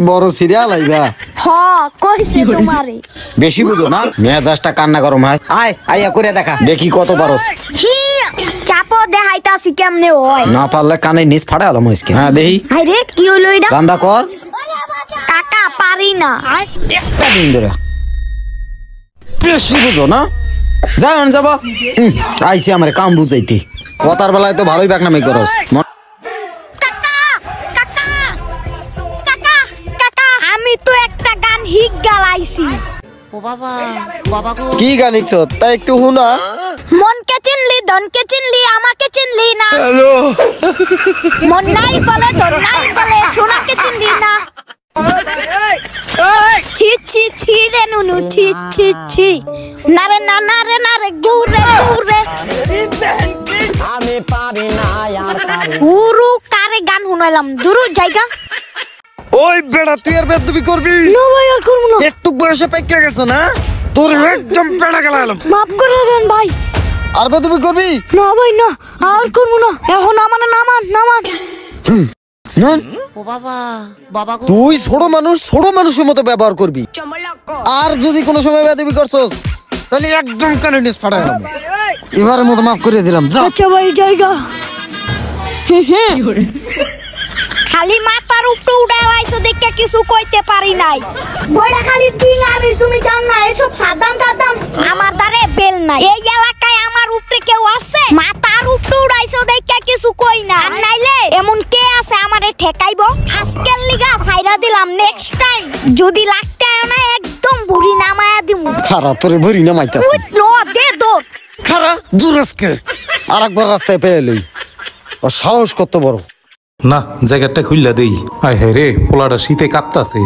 বড় সিরিয়াল আইবা হ কইছে তোমারে বেশি বুঝো না মেজাজটা কান্না গরম হয় আয় আইয়া করে দেখা দেখি কত পারস হি চাপো দেখাইতাছি কেমনে হয় না পারলে কানে নিচ ফাড়া আলাম আজকে হ্যাঁ দেখি আরে কি হইলো এটা রান্দা কর কাকা পারি না একটা দিন ধরে বেশি বুঝো না যাই যাব আইছি আমার কাম বুঝাইতে কথার বেলায় তো ভালোই বাকনামি করস কাকা কাকা কাকা কাকা আমি তো একটা গান হিক গালাইছি ও বাবা বাবা গো কি গান ইচ্ছ তা একটু হুনা মনকে চিনলি ধনকে চিনলি আমাকে চিনলি না হ্যালো মন নাই বলে ধন নাই বলে সোনাকে চিনলি না ছি ছি ছি রে নুনু ছি ছি ছি নারে না নারে নারে ঘুরে ঘুরে আমি পারি না আর পারি উরু কারে গান শুনাইলাম দুরু জায়গা ওই বেড়া তুই আর বেদবি করবি না ভাই আর করব না একটু বয়সে পেকে গেছে না তোর একদম পেড়া গেলাম মাফ করে দেন ভাই আর বেদবি করবি না ভাই না আর করব না এখন আমারে নামান নামান নন ও বাবা বাবা গো তুই ছোট মানুষের মতো ব্যবহার করবি আর যদি কোনো সময় বেদবি করছস তাহলে একদম কানে নিস ফাড়া গেলাম এবারের মতো মাফ করে দিলাম যা আচ্ছা ভাই জায়গা খালি মাথার উপরে উড়াইছো দেখে কিছু কইতে পারি নাই বড়া খালি তুই না আমি তুমি জান না এসব সাদাম সাদাম আমার দ্বারে বেল নাই এই এলাকায় আমার উপরে কেউ আছে মাথার উপরে উড়াইছো দেখে কিছু কই না আর নাইলে এমন কে আছে আমারে ঠেকাইবো আজকের লিগা ছাইরা দিলাম নেক্সট টাইম যদি লাগতে হয় না একদম বুড়ি নামায়া দিমু খারা তোরে ভরি না মাইতাছি তুই লো দে দো খারা দূরস্কে আরেকবার রাস্তায় পেয়ে লই ও সাহস কত বড় না জায়গাটা খুললা দেই আয় হে রে পোলাটা শীতে কাঁপতাছে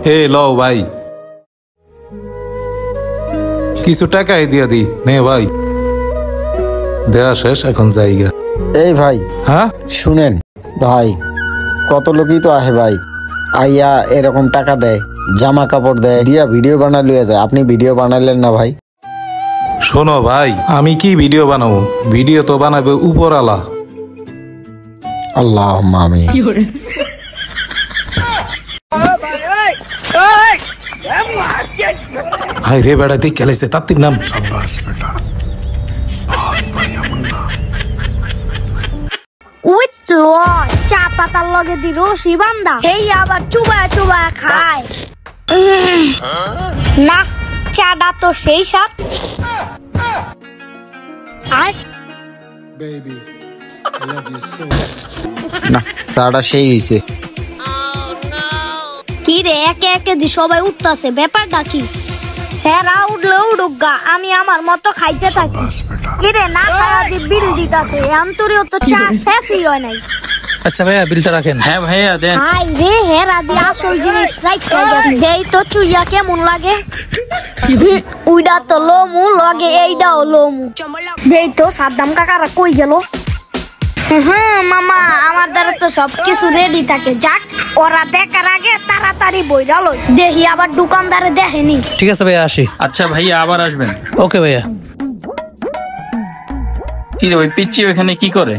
এ লও ভাই কিছু টাকাই দিয়া দি নে ভাই দেয়া শেষ এখন জায়গা এই ভাই হ্যাঁ শুনেন ভাই কত লোকই তো আহে ভাই আইয়া এরকম টাকা দেয় জামা কাপড় দেয় দিয়া ভিডিও বানালে যায় আপনি ভিডিও বানালেন না ভাই শোনো ভাই আমি কি ভিডিও বানাবো ভিডিও তো বানাবে উপরওয়ালা আল্লাহ মামি হাই রে বেড়া দেখ খেলেছে তার নাম উইথ ল চা পাতার লগে দি রশি বান্দা এই আবার চুবায় চুবায় খায় না চাটা তো সেই সাথ না চাটা সেই হইছে কি রে একে একে দি সবাই উঠতাছে ব্যাপারটা কি হেরা উঠলে উঠুক গা আমি আমার মতো খাইতে থাকি কি রে না খাওয়া দি বিল দিতাছে আন্তরিও তো চা শেষই হয় নাই আচ্ছা ভাইয়া বিলটা রাখেন হ্যাঁ ভাইয়া দেন হাই রে হেরা দি আসল জিনিস রাইখা গেছে দেই তো চুইয়া কেমন লাগে উইডা তো লোমু লগে এইটাও লোমু দেই তো সাদ্দাম কাকারা কই গেল মামা আমার দ্বারা তো সবকিছু রেডি থাকে যাক ওরা দেখার আগে তাড়াতাড়ি বইরা লই দেখি আবার দোকানদারে দেখেনি ঠিক আছে ভাইয়া আসি আচ্ছা ভাইয়া আবার আসবেন ওকে ভাইয়া কি রে ওই পিচ্চি ওখানে কি করে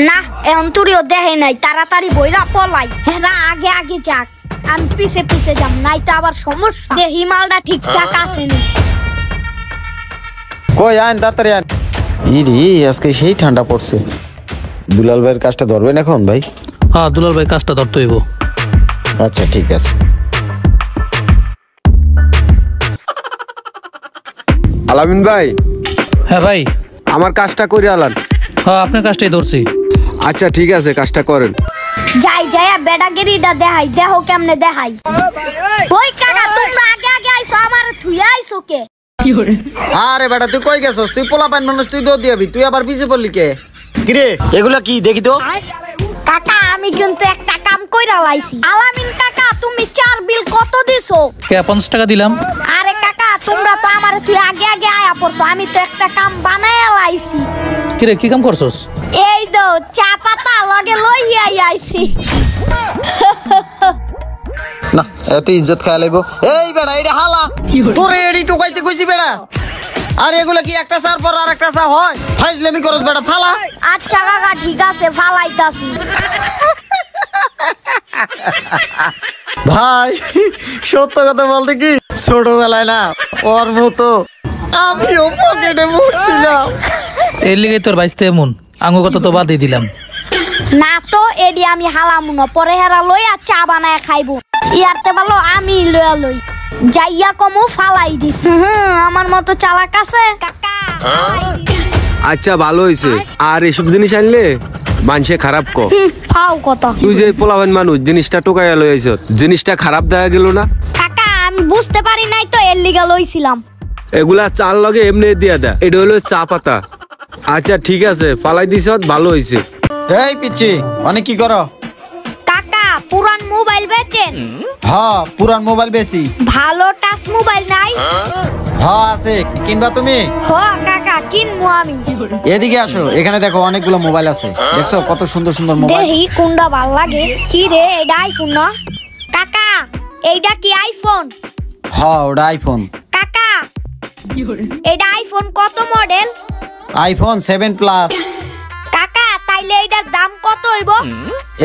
না এখন তুরিও দেখে নাই তাড়াতাড়ি বইরা পলাই হেরা আগে আগে যাক আমি পিছে পিছে যাম নাই তো আবার সমস্যা দেখি মালটা ঠিকঠাক আসেনি কই আইন তাড়াতাড়ি আইন ইরি আজকে সেই ঠান্ডা পড়ছে দুলাল ভাইয়ের কাজটা ধরবেন এখন ভাই হ্যাঁ দুলাল ভাই কাজটা ধরতে হইব আচ্ছা ঠিক আছে আলামিন ভাই হ্যাঁ ভাই আমার কাজটা করে আলান হ্যাঁ আপনার কাজটাই ধরছি আচ্ছা ঠিক আছে কাজটা করেন যাই যাই বেডাগিরিটা দেখাই দেখো কেমনে দেখাই ওই কাকা তোমরা আগে আগে আইছো আমার থুইয়া আইছো কে আরে বেটা তুই কই গেছস তুই পোলা পান মানুষ তুই দৌড় দিবি তুই আবার পিছে পড়লি কে কিরে এগুলা কি দেখি তো কাকা আমি কিন্তু একটা কাম কইরা লাইছি আলামিন কাকা তুমি চার বিল কত দিছো কে 50 টাকা দিলাম আরে কাকা তোমরা তো আমারে তুই আগে আগে আয়া পড়ছো আমি তো একটা কাম বানায়া লাইছি কিরে কি কাম করছস এই তো চা পাতা লগে লইয়া আইছি না এত ইজ্জত খায় লাইবো এই বেটা এইটা হালা তোরে এডি টোকাইতে কইছি বেটা আর এগুলা কি একটা চার পর আর একটা চা হয় ফাইজলামি করস বেটা ফালা আচ্ছা কাকা ঠিক আছে ফালাইতাছি ভাই সত্য কথা বলতে কি ছোটবেলায় না ওর মতো আমিও পকেটে ভরছিলাম। এর লিগে তোর বাইসতে এমন আঙ্গু কথা তো বাদই দিলাম। না তো এডি আমি হালাম না, পরে হেরা লইয়া চা বানায় খাইবো। ইয়ারতে ভালো আমি লইয়া লই যাইয়া কমু ফালাই দিস। আমার মতো চালাক আছে কাকা। আচ্ছা ভালো হয়েছে। আর এসব জিনিস আনলে মানুষে খারাপ ক। ফাও কথা। তুই যে পোলাবান মানুষ জিনিসটা টোকাইয়া লই আইছ, জিনিসটা খারাপ দেখা গেল না? কাকা আমি বুঝতে পারি নাই তো এর লিগা লইছিলাম। এগুলা চাল লগে এমনি দিয়া দা, এটা হলো চা পাতা। আচ্ছা ঠিক আছে, ফালাই দিছ, ভালো হয়েছে। এই পিচ্ছি অনেক কি করো? কাকা পুরান মোবাইল বেচেন? হ্যাঁ পুরান মোবাইল বেশি। ভালো টাচ মোবাইল নাই? হ্যাঁ আছে, কিনবা তুমি? হ কাকা কিনবো আমি। এদিকে আসো, এখানে দেখো অনেকগুলো মোবাইল আছে, দেখছো কত সুন্দর সুন্দর মোবাইল। দেহি কোনটা ভাল লাগে। কি রে এটা আইফোন না? কাকা এইটা কি আইফোন? হ্যাঁ ওটা আইফোন। কাকা এটা আইফোন কত মডেল? IPhone 7 plus. কাকা তাইলে এটার দাম কত হইব?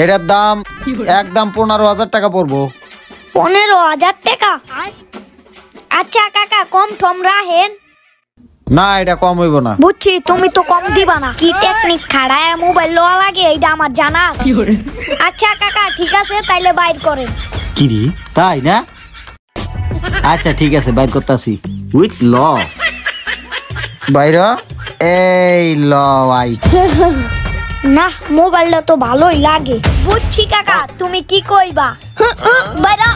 এটার দাম একদম 15,000 টাকা পড়বো। 15,000 টাকা? আচ্ছা কাকা কম ঠম রাহেন। না এটা কম হইব না। বুঝছি তুমি তো কম দিবা না। কি টেকনিক খাড়ায় মোবাইল লওয়া লাগে এইটা আমার জানা আছে। আচ্ছা কাকা ঠিক আছে তাইলে বাইর করেন। কি রে তাই না? আচ্ছা ঠিক আছে বাইর করতেছি। উইথ ল বাইর এই ল আই। না মোবাইলটা তো ভালোই লাগে। বুঝছি কাকা তুমি কি কইবা। বাইরা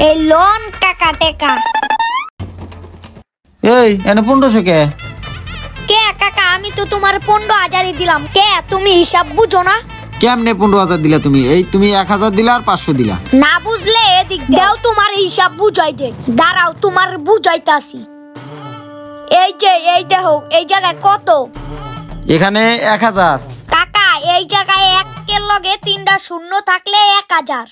এই লোন কাকা টেকা। এই এনে 1500 কে? কে কাকা আমি তো তোমার 15,000 দিলাম। কে তুমি হিসাব বুঝো না? কেমনে 15,000 দিলা তুমি? এই তুমি 1000 দিলা আর 500 দিলা। না বুঝলে এদিক দাও তোমার হিসাব বুঝাই দে। দাঁড়াও তোমার বুঝাইতাছি। এই যে এই দেখো এই জায়গায় কত? এখানে 1000। কাকা এই জায়গায় 1 এর লগে 3টা শূন্য থাকলে 1000।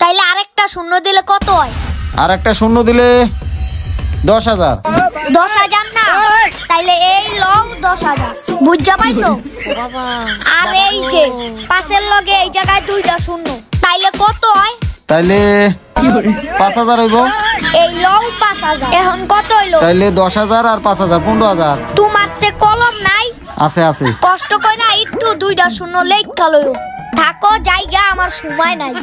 তাইলে আরেকটা শূন্য দিলে কত হয়? আর একটা শূন্য দিলে 10,000। 10,000 না? তাইলে এই লও 10,000। বুঝা পাইছো? আর এই যে পাশের লগে এই জায়গায় 2টা শূন্য, তাইলে কত হয়? তাইলে 5,000 হইব। এই লও 5,000। এখন কত হইলো? তাইলে 10,000 আর 5,000 15,000। তোমার তে কলম নাই? আছে আছে। কষ্ট কই না একটু 2টা শূন্য লেখা লইও। থাকো জায়গা আমার সময় নাই।